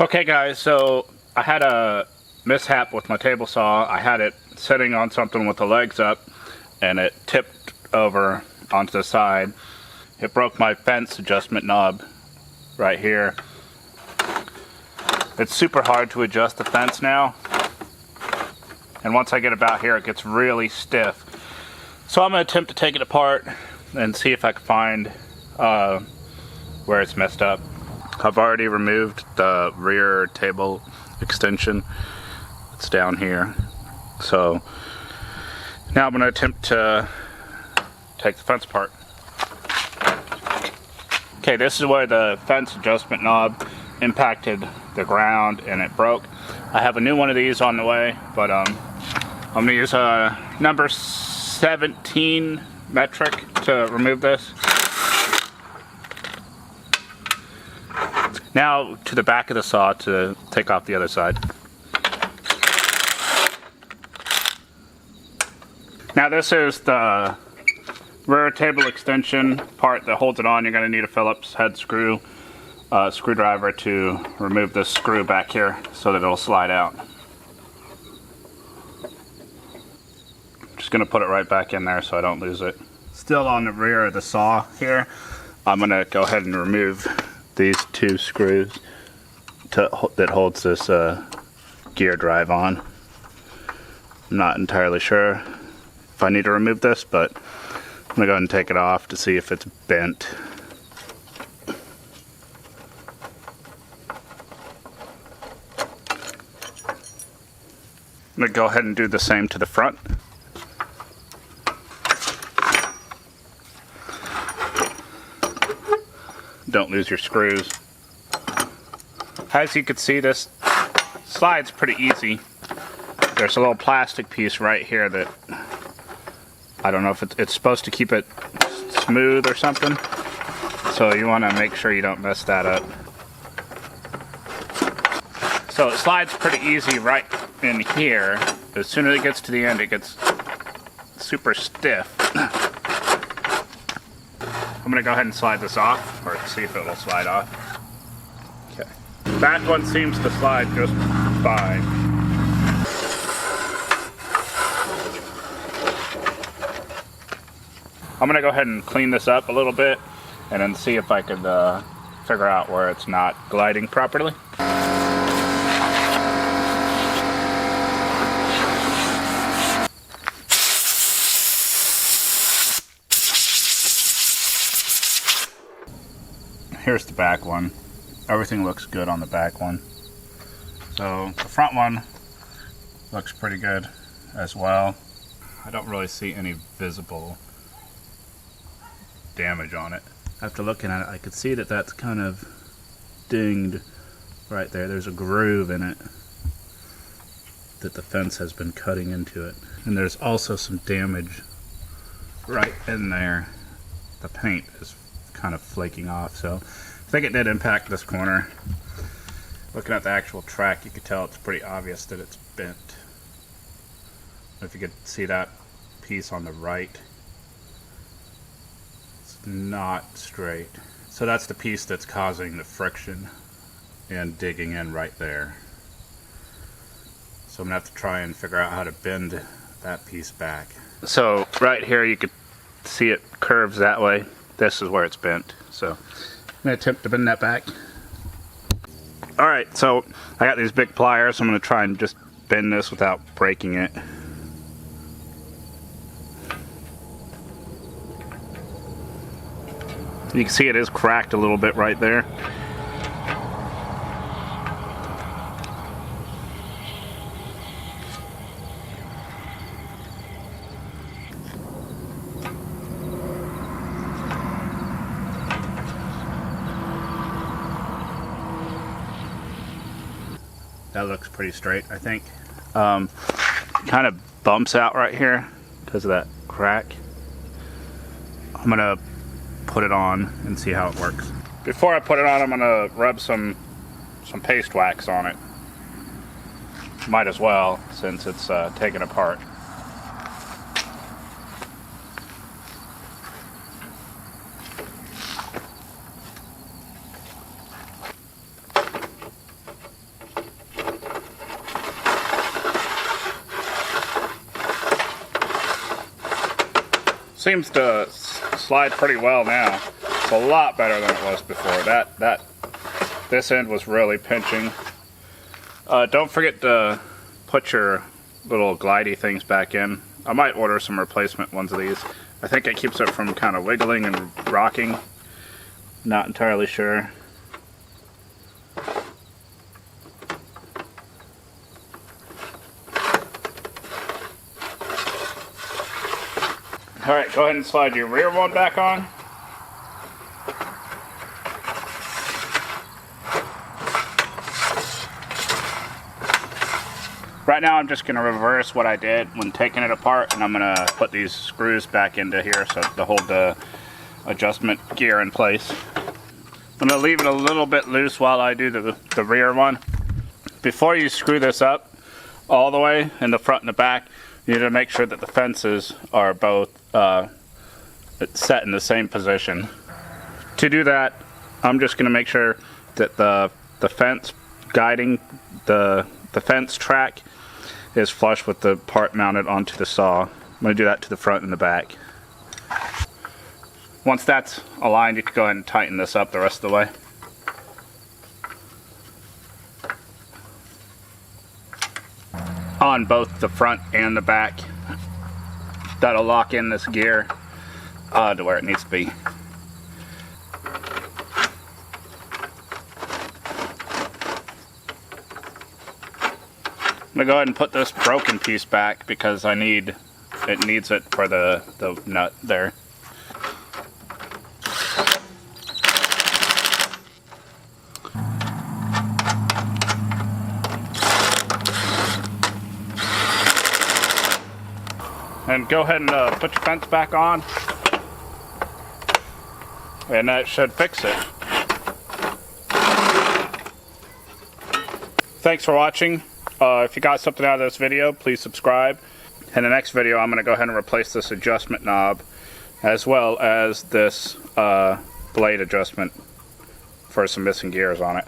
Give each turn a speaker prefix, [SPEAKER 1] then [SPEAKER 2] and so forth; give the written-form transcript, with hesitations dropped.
[SPEAKER 1] Okay guys, so I had a mishap with my table saw. I had it sitting on something with the legs up and it tipped over onto the side. It broke my fence adjustment knob right here. It's super hard to adjust the fence now, and once I get about here it gets really stiff. So I'm going to attempt to take it apart and see if I can find where it's messed up. I've already removed the rear table extension. It's down here. So now I'm going to attempt to take the fence apart. Okay, this is where the fence adjustment knob impacted the ground and it broke. I have a new one of these on the way, but I'm going to use a number 17 metric to remove this. Now to the back of the saw to take off the other side. Now this is the rear table extension part that holds it on. You're going to need a Phillips head screwdriver to remove this screw back here so that it'll slide out. Just going to put it right back in there so I don't lose it. Still on the rear of the saw here, I'm going to go ahead and remove these two screws that holds this gear drive on. I'm not entirely sure if I need to remove this, but I'm going to go ahead and take it off to see if it's bent. I'm going to go ahead and do the same to the front. Don't lose your screws. As you can see, this slides pretty easy. There's a little plastic piece right here that I don't know if it's supposed to keep it smooth or something. So you want to make sure you don't mess that up. So it slides pretty easy right in here. As soon as it gets to the end, it gets super stiff. I'm going to go ahead and slide this off, or see if it will slide off. Okay. That one seems to slide just fine. I'm going to go ahead and clean this up a little bit, and then see if I could figure out where it's not gliding properly. Here's the back one. Everything looks good on the back one. So the front one looks pretty good as well. I don't really see any visible damage on it. After looking at it, I could see that that's kind of dinged right there. There's a groove in it that the fence has been cutting into it. And there's also some damage right in there. The paint is kind of flaking off, so I think it did impact this corner. Looking at the actual track, you could tell it's pretty obvious that it's bent. If you could see that piece on the right, it's not straight. So that's the piece that's causing the friction and digging in right there. So I'm gonna have to try and figure out how to bend that piece back. So right here you could see it curves that way. This is where it's bent, so I'm going to attempt to bend that back. Alright, so I got these big pliers, so I'm going to try and just bend this without breaking it. You can see it is cracked a little bit right there. That looks pretty straight, I think. Kind of bumps out right here because of that crack. I'm gonna put it on and see how it works. Before I put it on, I'm gonna rub some paste wax on it. Might as well, since it's taken apart. Seems to slide pretty well now. It's a lot better than it was before. This end was really pinching. Don't forget to put your little glidey things back in. I might order some replacement ones of these. I think it keeps it from kind of wiggling and rocking. Not entirely sure. Alright, go ahead and slide your rear one back on. Right now I'm just going to reverse what I did when taking it apart, and I'm going to put these screws back into here so to hold the adjustment gear in place. I'm going to leave it a little bit loose while I do the rear one. Before you screw this up all the way in the front and the back, you need to make sure that the fences are both set in the same position. To do that, I'm just going to make sure that the fence guiding the fence track is flush with the part mounted onto the saw. I'm going to do that to the front and the back. Once that's aligned, you can go ahead and tighten this up the rest of the way. On both the front and the back. That'll lock in this gear to where it needs to be. I'm going to go ahead and put this broken piece back because it needs it for the nut there. And go ahead and put your fence back on, and that should fix it. Thanks for watching. If you got something out of this video, please subscribe. In the next video, I'm going to go ahead and replace this adjustment knob as well as this blade adjustment for some missing gears on it.